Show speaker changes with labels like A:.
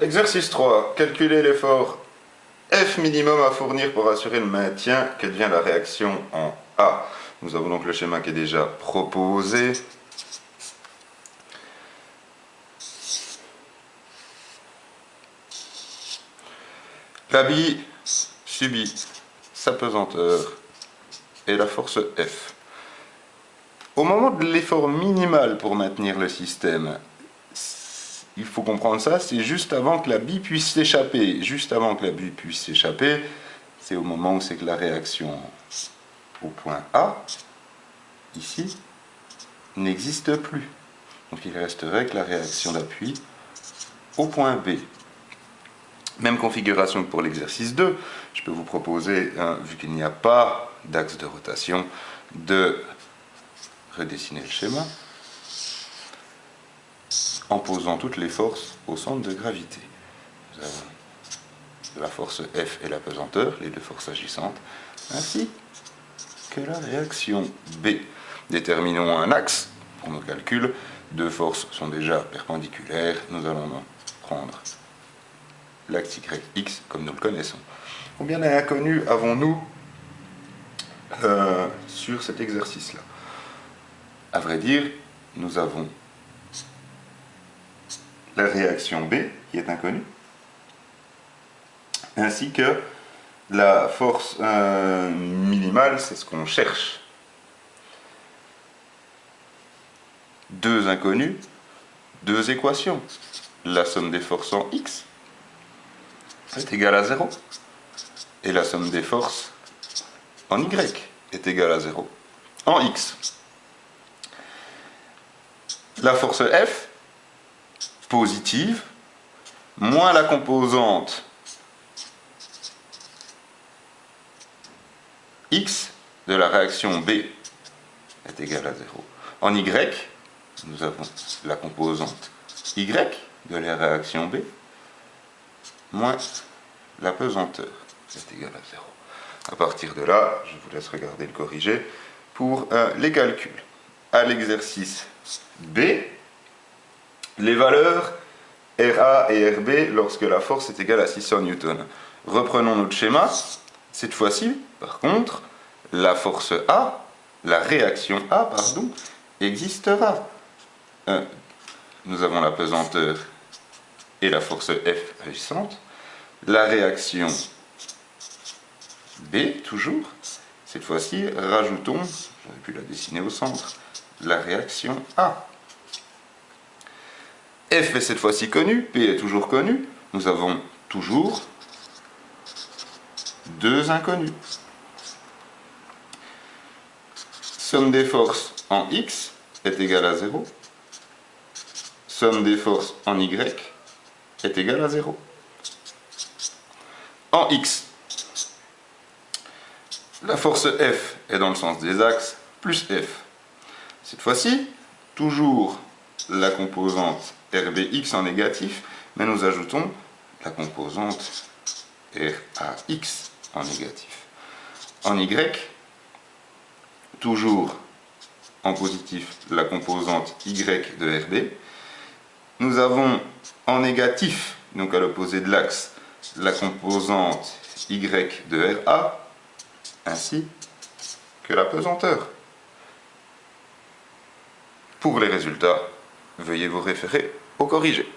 A: Exercice 3. Calculer l'effort F minimum à fournir pour assurer le maintien. Quelle devient la réaction en A? Nous avons donc le schéma qui est déjà proposé. La bille subit sa pesanteur et la force F. Au moment de l'effort minimal pour maintenir le système, il faut comprendre ça, c'est juste avant que la bille puisse s'échapper. Juste avant que la bille puisse s'échapper, c'est au moment où c'est que la réaction au point A, ici, n'existe plus. Donc il resterait que la réaction d'appui au point B. Même configuration que pour l'exercice 2. Je peux vous proposer, vu qu'il n'y a pas d'axe de rotation, de redessiner le schéma en posant toutes les forces au centre de gravité. Nous avons la force F et la pesanteur, les deux forces agissantes, ainsi que la réaction B. Déterminons un axe pour nos calculs. Deux forces sont déjà perpendiculaires. Nous allons prendre l'axe YX comme nous le connaissons. Combien d'inconnus avons-nous sur cet exercice-là? À vrai dire, nous avons la réaction B qui est inconnue, ainsi que la force minimale, c'est ce qu'on cherche. Deux inconnus, deux équations. La somme des forces en X est égale à 0. Et la somme des forces en Y est égale à 0. En X. La force F, positive, moins la composante X de la réaction B est égale à 0. En Y, nous avons la composante Y de la réaction B moins la pesanteur est égale à 0. À partir de là, je vous laisse regarder le corrigé pour les calculs. À l'exercice B, les valeurs RA et RB lorsque la force est égale à 600 Newton. Reprenons notre schéma. Cette fois-ci, par contre, la force A, la réaction A, pardon, existera. Nous avons la pesanteur et la force F agissante. La réaction B, toujours. Cette fois-ci, rajoutons, j'aurais pu la dessiner au centre, la réaction A. F est cette fois-ci connu, P est toujours connu. Nous avons toujours deux inconnus. Somme des forces en X est égale à 0. Somme des forces en Y est égale à 0. En X, la force F est dans le sens des axes, plus F. Cette fois-ci, toujours la composante RBX en négatif, mais nous ajoutons la composante RAX en négatif. En Y, toujours en positif la composante Y de RB. Nous avons en négatif, donc à l'opposé de l'axe, la composante Y de RA, ainsi que la pesanteur. Pour les résultats, veuillez vous référer au corrigé.